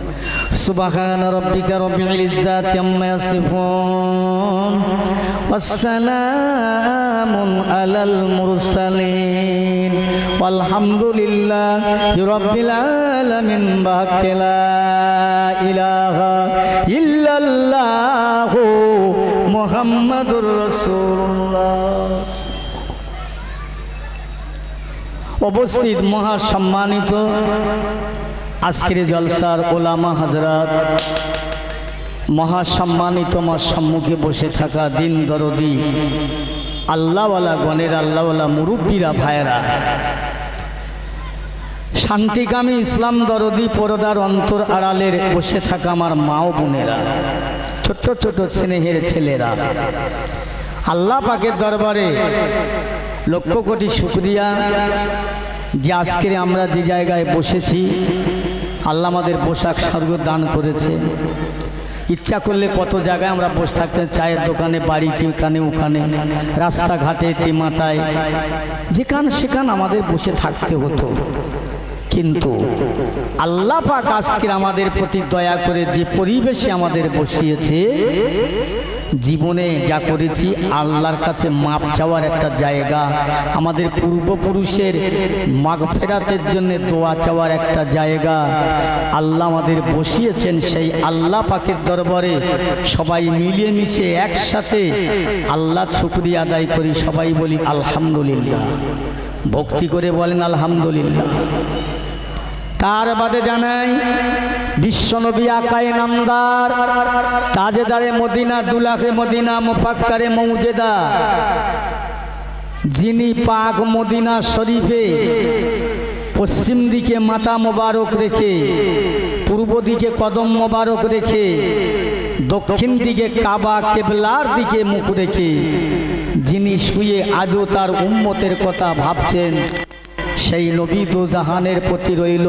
সুবহানা রাব্বিকা রাব্বিল ইজ্জাতি আম্মা ইয়াসিফুন ওয়াস সালামুন আলাল মুরসালিন ওয়ালহামদুলিল্লাহি রাব্বিল আলামিন। বাহাক্কে লা ইলাহা ইল্লাল্লাহু মুহাম্মাদুর রাসূলুল্লাহ। উপস্থিত মহাসম্মানিত আজকের জলসার ওলামা হাজরাত, মহাসম্মানিত আমার সম্মুখে বসে থাকা দিন দরদি আল্লাহওয়ালা গণের, আল্লাহওয়ালা মুরব্বীরা, ভাইয়েরা, শান্তিকামী ইসলাম দরদি পরদার অন্তর আড়ালের বসে থাকা আমার মা ও বোনেরা, ছোট্ট ছোট স্নেহের ছেলেরা, আল্লাহ পাকের দরবারে লক্ষ কোটি শুকরিয়া যে আজকে আমরা যে জায়গায় বসেছি আল্লাহ আমাদের পোশাক স্বর্গ দান করেছে। ইচ্ছা করলে কত জায়গায় আমরা বসে থাকতেন, চায়ের দোকানে, বাড়িতে, এখানে ওখানে, রাস্তাঘাটে, তেমাথায়, যেখানে সেখানে আমাদের বসে থাকতে হতো। কিন্তু আল্লাহ পাক আজকে আমাদের প্রতি দয়া করে যে পরিবেশে আমাদের বসিয়েছে, জীবনে যা করেছি আল্লাহর কাছে মাপ চাওয়ার একটা জায়গা, আমাদের পূর্বপুরুষের মাগফিরাতের জন্য দোয়া চাওয়ার একটা জায়গা আল্লাহ আমাদের বসিয়েছেন। সেই আল্লাহ পাকের দরবারে সবাই মিলিয়ে মিশে একসাথে আল্লাহ শুকরিয়া আদায় করি, সবাই বলি আলহামদুলিল্লাহ, ভক্তি করে বলেন আলহামদুলিল্লাহ। তার বাদে জানাই বিশ্বনবী আকায়ে নামদার, তাজেদারে মদিনা, দুলাখে মদিনা, মুফাক্কারে মৌজেদা, যিনি পাক মদিনা শরীফে পশ্চিম দিকে মাথা মোবারক রেখে, পূর্ব দিকে কদম মোবারক রেখে, দক্ষিণ দিকে কাবা কেবলার দিকে মুখ রেখে যিনি শুয়ে আজও তার উম্মতের কথা ভাবছেন, সেই নবী দো জাহানের প্রতি রইল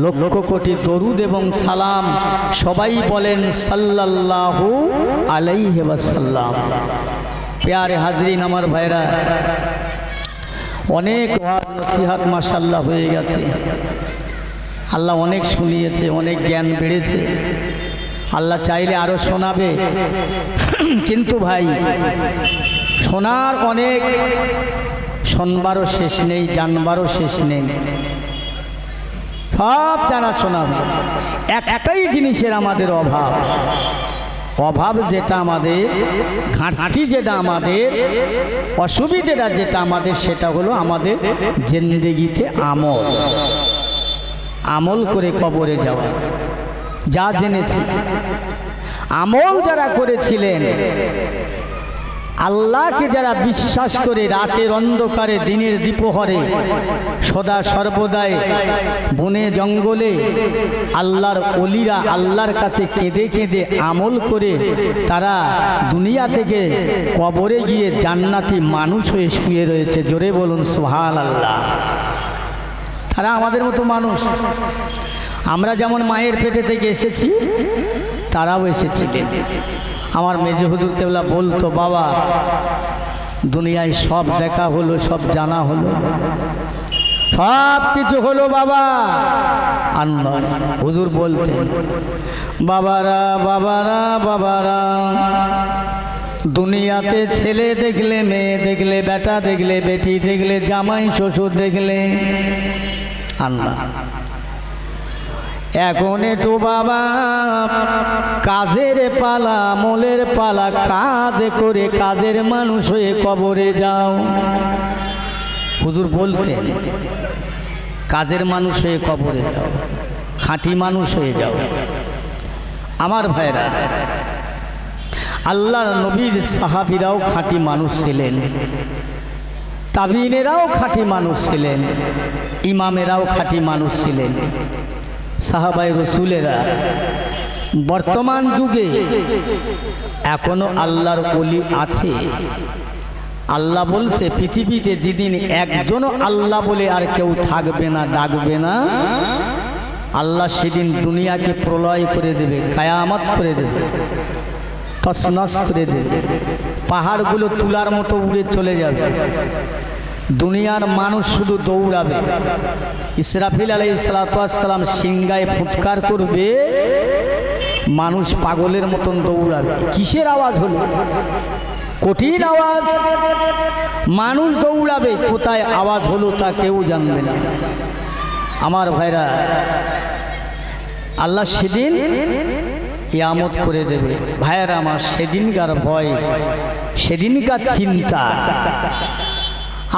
লক্ষ কোটি দরুদ এবং সালাম। সবাই বলেন সাল্লাল্লাহু আলাইহি ওয়াসাল্লাম। প্যারে হাজরিন, আমার ভাইরা, অনেক ওয়াজ নসিহত মাশাআল্লাহ হয়ে গেছে, আল্লাহ অনেক শুনিয়েছে, অনেক জ্ঞান বেড়েছে, আল্লাহ চাইলে আরো শোনাবে। কিন্তু ভাই, শোনার অনেক, শোনবারও শেষ নেই, জানবারও শেষ নেই, সব জানা শোনা হয়। একটাই জিনিসের আমাদের অভাব, অভাব যেটা আমাদের, ঘাটতি যেটা আমাদের, অসুবিধাটা যেটা আমাদের, সেটা হলো আমাদের জিন্দেগিতে আমল, আমল করে কবরে যাওয়া। যা জেনেছি, আমল যারা করেছিলেন, আল্লাহকে যারা বিশ্বাস করে রাতের অন্ধকারে, দিনের দ্বিপ্রহরে, সদা সর্বদাই বনে জঙ্গলে আল্লাহর ওলিরা আল্লাহর কাছে কেঁদে কেঁদে আমল করে তারা দুনিয়া থেকে কবরে গিয়ে জান্নাতি মানুষ হয়ে শুয়ে রয়েছে। জোরে বলুন সুবহানাল্লাহ। তারা আমাদের মতো মানুষ, আমরা যেমন মায়ের পেটে থেকে এসেছি তারাও এসেছিলেন। আমার মেজে হুজুর কেবলা বলতো, বাবা দুনিয়ায় সব দেখা হলো, সব জানা হলো, সব কিছু হলো বাবা, আর নয়। হুজুর বলতেন, বাবারা বাবারা বাবারা, দুনিয়াতে ছেলে দেখলে, মেয়ে দেখলে, বেটা দেখলে, বেটি দেখলে, জামাই শ্বশুর দেখলে আল্লাহ। এখন একটু বাবা কাজের পালা, মোলের পালা, কাজ করে কাজের মানুষ হয়ে কবরে যাও। হুজুর বলতেন কাজের মানুষ হয়ে কবরে যাও, খাঁটি মানুষ হয়ে যাও। আমার ভাইরা, আল্লাহর নবীর সাহাবীরাও খাঁটি মানুষ ছিলেন, তাবিনেরাও খাঁটি মানুষ ছিলেন, ইমামেরাও খাঁটি মানুষ ছিলেন, সাহাবায়ে রসুলেরা। বর্তমান যুগে এখনো আল্লাহর ওলি আছে। আল্লাহ বলছে পৃথিবীতে যেদিন একজনও আল্লাহ বলে আর কেউ থাকবে না, ডাকবে না, আল্লাহ সেদিন দুনিয়াকে প্রলয় করে দেবে, কায়ামত করে দেবে, তছনছ করে দেবে। পাহাড়গুলো তুলার মতো উড়ে চলে যাবে। দুনিয়ার মানুষ শুধু দৌড়াবে। ইসরাফিল আলাইহিস সালাম সিংগায় ফুৎকার করবে, মানুষ পাগলের মতন দৌড়াবে। কিসের আওয়াজ হলো? কঠিন আওয়াজ। মানুষ দৌড়াবে, কোথায় আওয়াজ হলো তা কেউ জানবে না। আমার ভাইরা, আল্লাহ সেদিন কিয়ামত করে দেবে। ভাইরা আমার, সেদিনকার ভয়, সেদিনকার চিন্তা,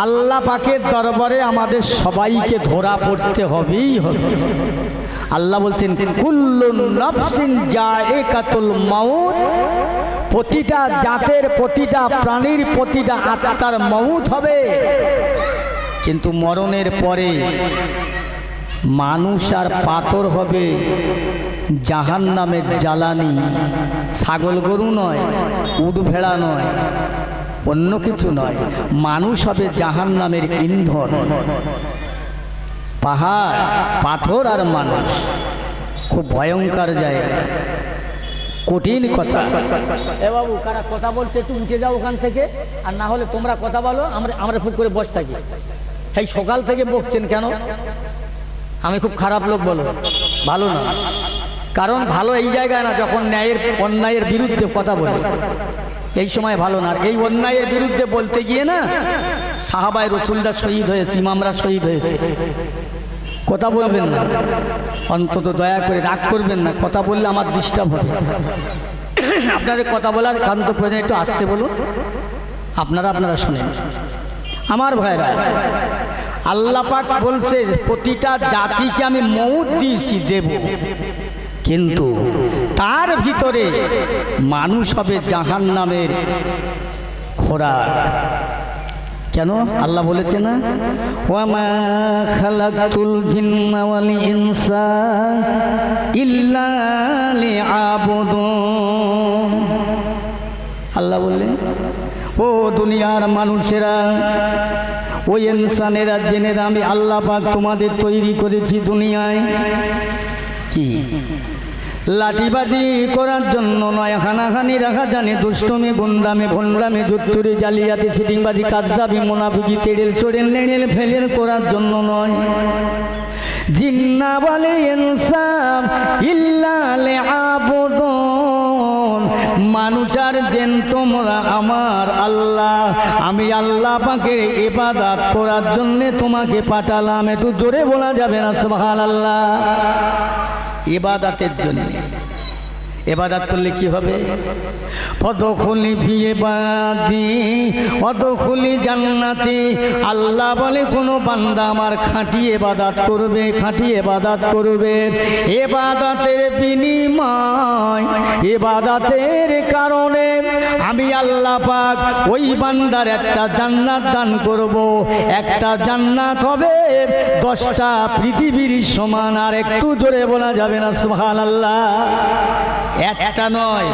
আল্লাহ পাকের দরবারে আমাদের সবাইকে ধরা পড়তে হবেই হবে। আল্লাহ বলছেন কুল্লু নাফসিন যায়িকাতুল মাউত, প্রতিটা জাতের, প্রতিটা প্রাণীর, প্রতিটা আত্মার মউত হবে। কিন্তু মরণের পরে মানুষ আর পাথর হবে জাহান্নামের জ্বালানি। ছাগল গরু নয়, উট ভেড়া নয়, অন্য কিছু নয়, মানুষ হবে জাহান্নামের ইন্ধন। পাহাড়, পাথর আর মানুষ, খুব ভয়ঙ্কর জায়গা, কঠিন কথা। এ বাবু, কারা কথা বলছে একটু উঠে যাও ওখান থেকে, আর না হলে তোমরা কথা বলো, আমরা খুব করে বসে থাকি। এই সকাল থেকে বকছেন কেন? আমি খুব খারাপ লোক বলো? ভালো না, কারণ ভালো এই জায়গায় না যখন অন্যায়ের বিরুদ্ধে কথা বলে, এই সময় ভালো না। এই অন্যায়ের বিরুদ্ধে বলতে গিয়ে না সাহাবায়ে রসুলরা শহীদ হয়েছে, ইমামরা শহীদ হয়েছে। কথা বলবেন না, অন্তত দয়া করে রাগ করবেন না। কথা বললে আমার ডিস্টার্ব হবে। আপনাদের কথা বলার একান্ত প্রয়োজন, একটু আসতে বলুন, আপনারা শোনেন। আমার ভাইরা, আল্লাহ পাক বলছে প্রতিটা জাতিকে আমি মউত দিয়েছি, দেব, কিন্তু তার ভিতরে মানুষ হবে জাহান্নামের খোরাক। কেন? আল্লাহ বলেছে না, ওয়ামা খালাকতুল জিন্না ওয়াল ইনসা ইল্লা লিআবুদুন। আল্লাহ বললেন, ও দুনিয়ার মানুষেরা, ওই ইনসানেরা, জেনেরা, আমি আল্লাহ পাক তোমাদের তৈরি করেছি দুনিয়ায় কি লাঠিবাজি করার জন্য নয়, হানাহানি রাখা জানে, দুষ্টমি, গুন্ডামি, ভণ্ডামি, জুত্তুরি, জালিয়াতি, সিটিংবাজি, কাজদাবি, মুনাফিকি, তেড়েল চড়েল, নেড়েল ফেলেল করার জন্য নয়। জিন্না বলে ইনসান ইল্লা লিআবুদুন, মানুষ আর জিন তোমরা আমার আল্লাহ, আমি আল্লাহ পাকের ইবাদত করার জন্য তোমাকে পাঠালাম। একটু জোরে বলা যাবে না সুবহানাল্লাহ? ইবাদতের জন্য। ইবাদত করলে কি হবে? পদখলি ফি ইবাদি ওয়াদখুলি জান্নাতি। আল্লাহ বলে কোনো বান্দা আমার খাঁটি ইবাদত করবে, খাঁটি ইবাদত করবে, ইবাদতের বিনিময়, ইবাদতের কারণে আমি আল্লাহ পাক ওই বান্দার একটা জান্নাত দান করব। একটা জান্নাত হবে 10টা পৃথিবীর সমান। আর একটু জোরে বলা যাবে না সুবহানাল্লাহ? একটা নয়,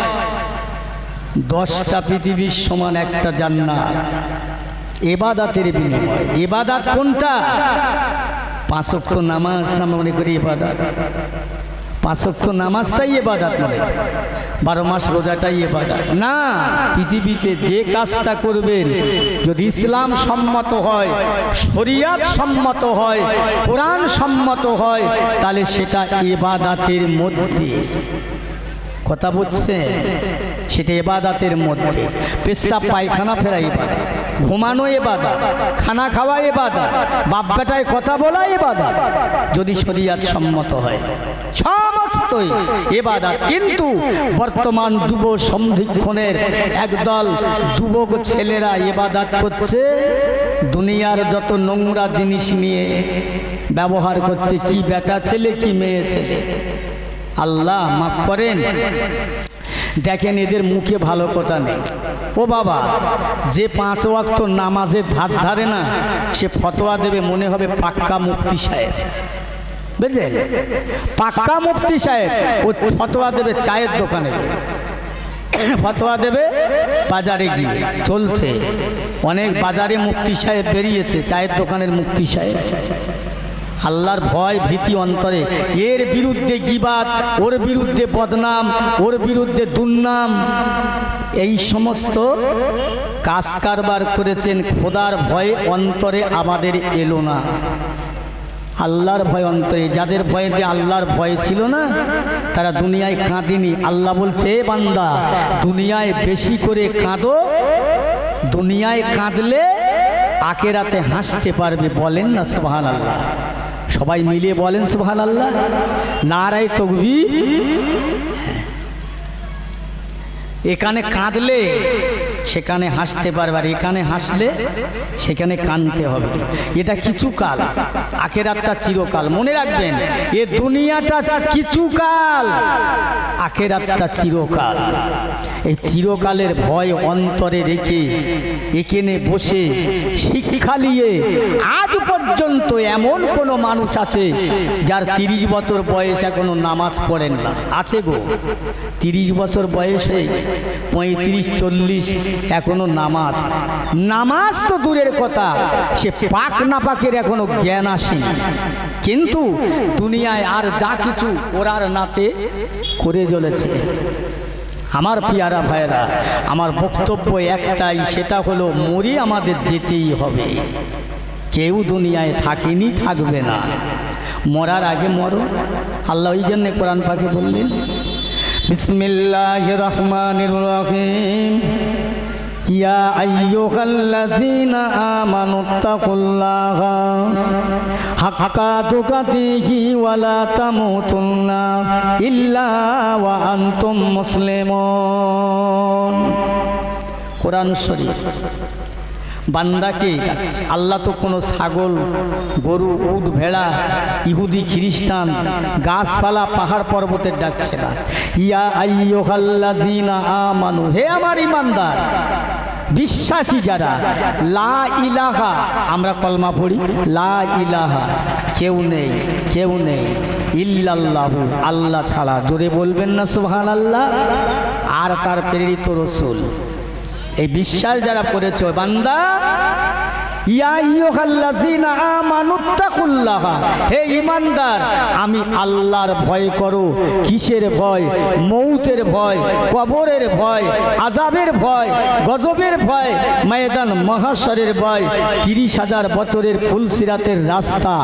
10টা পৃথিবীর সমান একটা জান্নাত, ইবাদতের বিনিময়। ইবাদত কোনটা? 5 ওয়াক্ত নামাজ না মনে করি ইবাদত। 5 ওয়াক্ত নামাজটাই ইবাদত মনে করি, 12 মাস রোজাটাই ইবাদত না। পৃথিবীতে যে কাজটা করবেন যদি ইসলাম সম্মত হয়, শরিয়ত সম্মত হয়, কোরআন সম্মত হয়, তাহলে সেটা ইবাদতের মধ্যে। কথা বুঝছেন? সেটা ইবাদতের মধ্যে। পেশাব পায়খানা ফেরা ইবাদত, ঘুমানো ইবাদত, খানা খাওয়া ইবাদত, বাপ বেটায় কথা বলা ইবাদত, যদি শরীয়ত সম্মত হয়, সমস্তই ইবাদত। কিন্তু বর্তমান যুব সন্ধিক্ষণের একদল যুবক ছেলেরা ইবাদত করছে দুনিয়ার যত নোংরা জিনিস নিয়ে ব্যবহার করছে, কি বেটা ছেলে কি মেয়ে ছেলে। আল্লাহ মাফ করেন। দেখেন এদের মুখে ভালো কথা নেই। ও বাবা, যে 5 ওয়াক্ত নামাজের ধার ধারে না, সে ফতোয়া দেবে মনে হবে পাক্কা মুফতি সাহেব, বুঝলেন? পাক্কা মুফতি সাহেব। ও ফতোয়া দেবে চায়ের দোকানে গিয়ে, ফতোয়া দেবে বাজারে গিয়ে। চলছে অনেক বাজারে মুফতি সাহেব বেরিয়েছে, চায়ের দোকানের মুফতি সাহেব। আল্লাহর ভয় ভীতি অন্তরে, এর বিরুদ্ধে গীবাত, ওর বিরুদ্ধে বদনাম, ওর বিরুদ্ধে দুর্নাম, এই সমস্ত কাজ কারবার করেছেন। খোদার ভয় অন্তরে আমাদের এলো না। আল্লাহর ভয় অন্তরে, যাদের ভয়ে যে আল্লাহর ভয় ছিল না, তারা দুনিয়ায় কাঁদেনি। আল্লাহ বলছে, বান্দা দুনিয়ায় বেশি করে কাঁদো, দুনিয়ায় কাঁদলে আখিরাতে হাসতে পারবে। বলেন না সুবহানাল্লাহ? সবাই মিলে বলেন সুবহানাল্লাহ, নারায়ে তাকবীর। এখানে কাঁদলে সেখানে হাসতে পারবে, আর এখানে হাসলে সেখানে কাঁদতে হবে। এটা কিছু কাল, আখিরাতটা চিরকাল। মনে রাখবেন, এ দুনিয়াটা কিছুকাল, আখিরাতটা চিরকাল। এই চিরকালের ভয় অন্তরে রেখে এখানে বসে শিক্ষা নিয়ে আজ পর্যন্ত এমন কোনো মানুষ আছে যার 30 বছর বয়স এখনো নামাজ পড়েন না? আছে গো, 30 বছর বয়স হয়ে গেছে, 35, 40 এখনো নামাজ তো দূরের কথা, সে পাক না পাকের এখনো জ্ঞান আসেনি। কিন্তু দুনিয়ায় আর যা কিছু করার নাতে করে চলেছে। আমার পিয়ারা ভাইরা, আমার বক্তব্য একটাই, সেটা হলো মরি আমাদের যেতেই হবে। কেউ দুনিয়ায় থাকেনি, থাকবে না। মরার আগে মরো। আল্লাহ ওই জন্যে কোরআন পাকে বললেন, বিসমিল্লাহির রহমানির রহিম, ইয়া আইয়ুহাল্লাযীনা আমানুত্তাকুল্লাহা হাক্কা তুকাতিহি ওয়া লা তামুতুন্না ইল্লা ওয়া আনতুম মুসলিমুন। কোরআন শরীফ বান্দাকে ডাকছে। আল্লাহ তো কোনো ছাগল, গরু, উট, ভেড়া, ইহুদি, খ্রিস্টান, গাছপালা, পাহাড় পর্বতের ডাকছে না। ইয়া আইয়ুহাল্লাযীনা আমানু, হে আমার ঈমানদার বিশ্বাসী যারা, লা ইলাহা, আমরা কলমা পড়ি, লা ইলাহা, কেউ নেই, কেউ নেই, ইল্লাল্লাহু, আল্লাহ ছাড়া। জোরে বলবেন না সুবহানাল্লাহ? আর তার প্রেরিত রাসূল। এই বিশ্বাস যারা করেছো বান্দা, ইয়া আইয়ুহাল্লাযীনা আমানুত্তাকুল্লাহা, হে ঈমানদার আমি আল্লাহর ভয় করো। কিসের ভয়? মৌতের ভয়, কবরের ভয়, আযাবের ভয়, গজবের ভয়, ময়দান মহাশরের ভয়, 30,000 বছরের ফুলসিরাতের রাস্তা,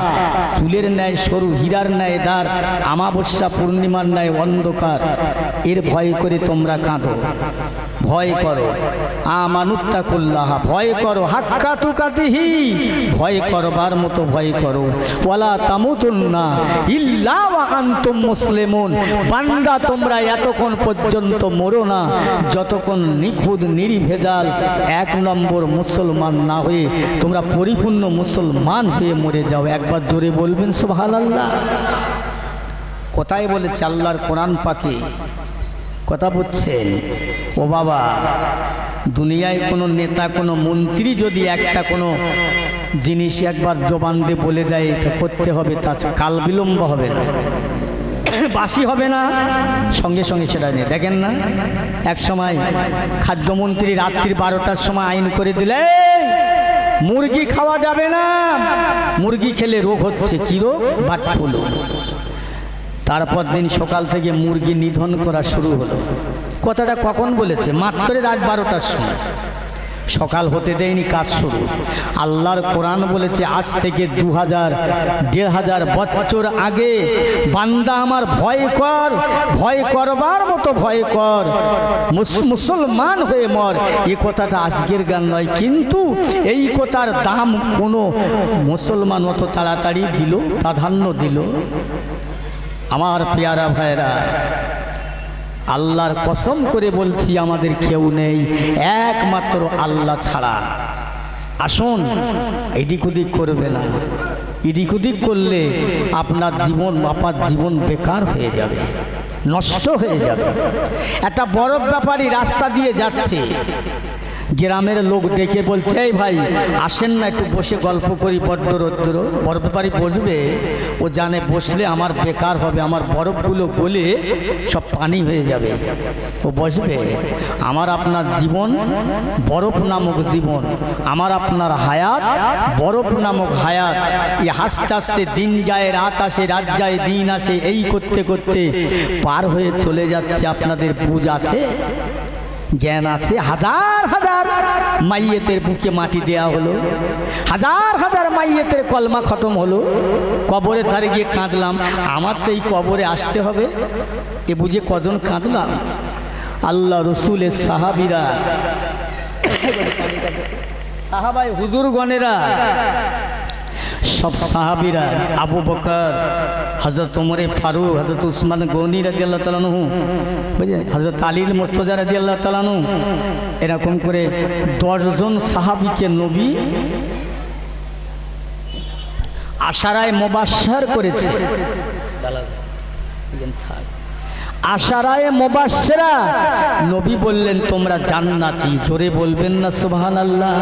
চুলের ন্যায় সরু, হীরার ন্যায় দার, আমাবস্যা পূর্ণিমার ন্যায় অন্ধকার, এর ভয় করে তোমরা কাঁদো। ভয় করো, আমানুত্তাকুল্লাহা, ভয় করো, হাক্কা তুকাতিহি, ভয় করবার মতো ভয় করো, ওয়ালা তামুতুন্না ইল্লা ওয়া আনতুম মুসলিমুন। বান্দা তোমরা এতক্ষণ পর্যন্ত মরো না যতক্ষণ নিখুঁত নির্ভেজাল 1 নম্বর মুসলমান না হয়ে তোমরা পরিপূর্ণ মুসলমান হয়ে মরে যাও। একবার জোরে বলবেন সুবহানাল্লাহ? কোথায় বলেছে আল্লাহর কোরআন পাকে? কথা বুঝছেন? ও বাবা, দুনিয়ায় কোনো নেতা, কোনো মন্ত্রী যদি একটা কোনো জিনিস একবার জবান দিয়ে বলে দেয় এটা করতে হবে, তা কাল বিলম্ব হবে না, বাসি হবে না, সঙ্গে সঙ্গে সেটা নিয়ে। দেখেন না, এক সময় খাদ্যমন্ত্রী রাত্রি 12টার সময় আইন করে দিলে মুরগি খাওয়া যাবে না, মুরগি খেলে রোগ হচ্ছে। কি রোগ? Bird flu. তারপর দিন সকাল থেকে মুরগি নিধন করা শুরু হলো। কথাটা কখন বলেছে? মাত্র রাত 12টার সময়। সকাল হতে দেয়নি কাজ শুরু। আল্লাহর কোরআন বলেছে আজ থেকে 2000-1500 বছর আগে বান্দা আমার ভয় কর, ভয় করবার মতো ভয় কর, মুসলমান হয়ে মর। এই কথাটা আজকের গান নয়, কিন্তু এই কথার দাম কোনো মুসলমান অত তাড়াতাড়ি দিল, প্রাধান্য দিল? আমার পেয়ারা ভাইরা, আল্লাহর কসম করে বলছি আমাদের কেউ নেই, একমাত্র আল্লাহ ছাড়া। আসুন, এদিক ওদিক করবে না। এদিক ওদিক করলে আপনার জীবন বেকার হয়ে যাবে, নষ্ট হয়ে যাবে। একটা বরফ ব্যাপারী রাস্তা দিয়ে যাচ্ছে, গ্রামের লোক ডেকে বলছে, এই ভাই আসেন না একটু বসে গল্প করি, বড্ড রৌদ্র। বরফ ব্যাপারী বসবে, ও জানে বসলে আমার বেকার হবে, আমার বরফগুলো গলে সব পানি হয়ে যাবে। ও বসবে। আমার আপনার জীবন বরফ নামক জীবন, আমার আপনার হায়াত বরফ নামক হায়াত। এই হাসতে হাসতে দিন যায়, রাত আসে, রাত যায়, দিন আসে, এই করতে করতে পার হয়ে চলে যাচ্ছে। আপনাদের বুঝ আছে, জ্ঞান আছে? হাজার হাজার মাইয়েতের বুকে মাটি দেয়া হলো, হাজার হাজার মাইয়েতের কলমা খতম হলো, কবরের ধারে গিয়ে কাঁদলাম। আমার তো এই কবরে আসতে হবে, এ বুঝে কজন কাঁদলাম? আল্লাহ রসুলের সাহাবীরা, সাহাবাই হুজুরগণেরা, সব সাহাবীরা, আবু বকর, হযরত ওমরে ফারুক, হযরত উসমান গনি রাদিয়াল্লাহু তাআলা আনহু, বুঝলেন, হযরত আলী মুর্তজা রাদিয়াল্লাহু তাআলা আনহু, এরকম করে 10 জন সাহাবীকে নবী আশারায়ে মুবাশশার করেছে। আশারায়ে মুবাশশিরা, নবী বললেন তোমরা জান্নাতি। জোরে বলবেন না সুবহানাল্লাহ?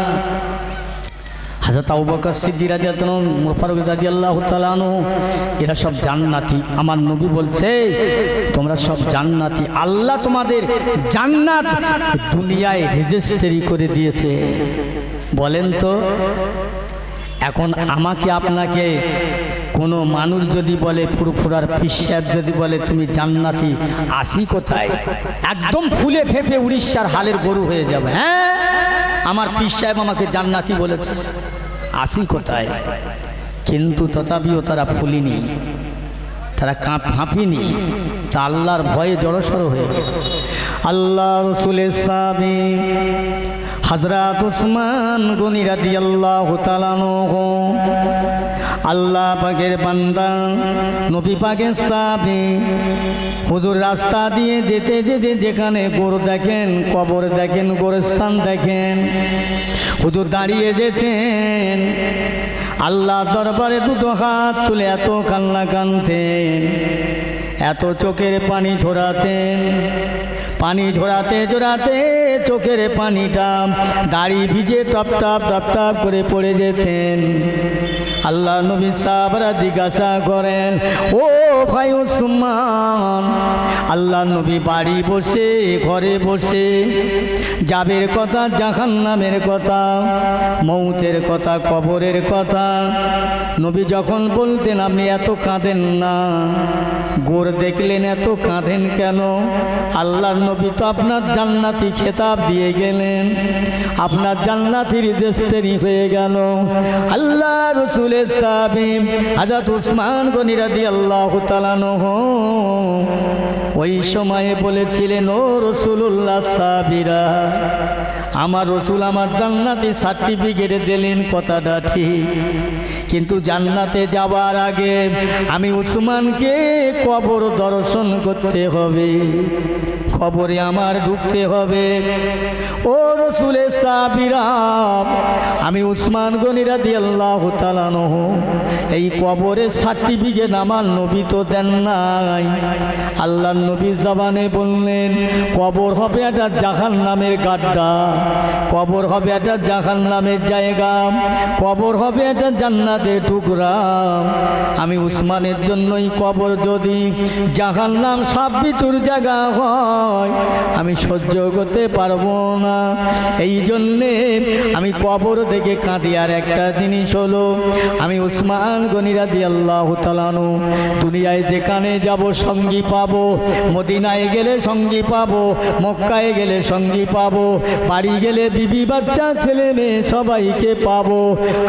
হযরত আবু বকর সিদ্দিক রাদিয়াল্লাহু তাআলা, ওমর ফারুক রাদিয়াল্লাহু তাআলা আনহু, এরা সব জান্নাতি। আমার নবী বলছে তোমরা সব জান্নাতি। আল্লাহ তোমাদের জান্নাত দুনিয়ায় রেজিস্ট্রি করে দিয়েছে। বলেন তো, এখন আমাকে আপনাকে কোনো মানুষ যদি বলে, ফুরফুরার পীর সাহেব যদি বলে তুমি জান্নাতি, আসি কোথায়? একদম ফুলে ফেপে উড়িষ্যার হালের গরু হয়ে যাবে। হ্যাঁ, আমার পীর সাহেব আমাকে জান্নাতি বলেছে, আসি কোথায়? কিন্তু তথাপিও তারা ফুলিনি, তারা হাঁপিনি, তা আল্লাহর ভয়ে জড়সড় হয়ে গেল। আল্লাহ রসুলের সাহাবী হযরত উসমান গনি রাদিয়াল্লাহু তাআলা আনহু, আল্লাহ পাকের বান্দা, নবী পাকের সাহাবী, হুজুর রাস্তা দিয়ে যেতে যেতে যেখানে গোর দেখেন, কবর দেখেন, গোরস্থান দেখেন, হুজুর দাঁড়িয়ে যেতেন, আল্লাহ দরবারে দুটো হাত তুলে এত কান্না কাঁদতেন, এত চোখের পানি ঝরাতেন, পানি ঝরাতে ঝরাতে চোখের পানিটা দাড়ি ভিজে টপ টপ টপ টপ করে পড়ে যেতেন। আল্লাহ নবী সাহাবারা জিজ্ঞাসা করেন, ও ভাই উসমান, আল্লাহ নবী বাড়ি বসে, ঘরে বসে যাবের কথা, জাহান্নামের কথা, মৌতের কথা, কবরের কথা নবী যখন বলতেন, আপনি এত কাঁদেন না, গোর দেখলেন এত কাঁদেন কেন? আল্লাহ নবী তো আপনার জান্নাতি খেতাব দিয়ে গেলেন, আপনার জান্নাতি রেজিস্ট্রি হয়ে গেল। আল্লাহ রসুলের সাহাবী হযরত উসমান গনি রাদিয়াল্লাহু তাআলা আনহু ওই সময়ে বলেছিলেন, ও রাসূলুল্লাহ, সাহাবীরা, আমার রসুল আমার জান্নাতি সার্টিফিকেট দিলেন, কথাটা ঠিক, কিন্তু জান্নাতে যাওয়ার আগে আমি উসমানকে কবর দর্শন করতে হবে, কবরে আমার ঢুকতে হবে। ও রসুলের সাহাবীরা, আমি উসমান গনি রাদিয়াল্লাহু তাআলা আনহু, এই কবরের সার্টিফিকেট আমার নবী তো দেন নাই। আল্লাহ নবী জবানে বললেন, কবর হবে একটা জাহান্নামের গাড্ডা, কবর হবে একটা জাহান্নামের জায়গা, কবর হবে একটা জান্নাতের টুকরা। আমি উসমানের জন্যই কবর যদি জাহান্নাম সাব্বিতুর জায়গা হয়, নয়, আমি সহ্য করতে পারবো না। এই জন্যে আমি কবর থেকে কাঁদি। আর একটা জিনিস হলো, আমি উসমান গনি রাদিয়াল্লাহু তাআলা আনহু দুনিয়ায় যেখানে যাব সঙ্গী পাবো, মদিনায় গেলে সঙ্গী পাবো, মক্কায় গেলে সঙ্গী পাবো, বাড়ি গেলে বিবি বাচ্চা ছেলে মেয়ে সবাইকে পাবো।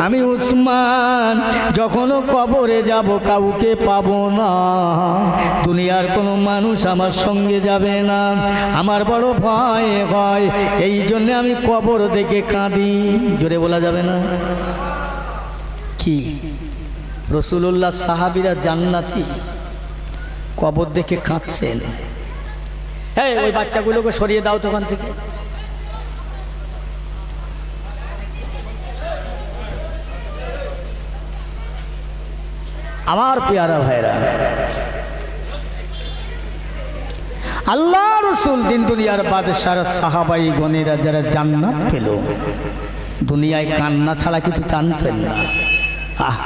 আমি উসমান যখনও কবরে যাব কাউকে পাবো না, দুনিয়ার কোনো মানুষ আমার সঙ্গে যাবে না, আমার বড় ভয় হয়। এই জন্য আমি কবর থেকে কাঁদি। জোরে বলা যাবে না কি? রাসূলুল্লাহ সাহাবীরা জান্নাতি, কবর দেখে কাঁদছেন। এই ওই বাচ্চাগুলোকে সরিয়ে দাও দোকান থেকে। আমার পেয়ারা ভাইরা, আল্লাহ রসুল দিন দুনিয়ার বাদশাহ সাহাবাই গণেরা যারা জান্নাত পেল, দুনিয়ায় কান্না ছাড়া কিছু জানতেন না। আহ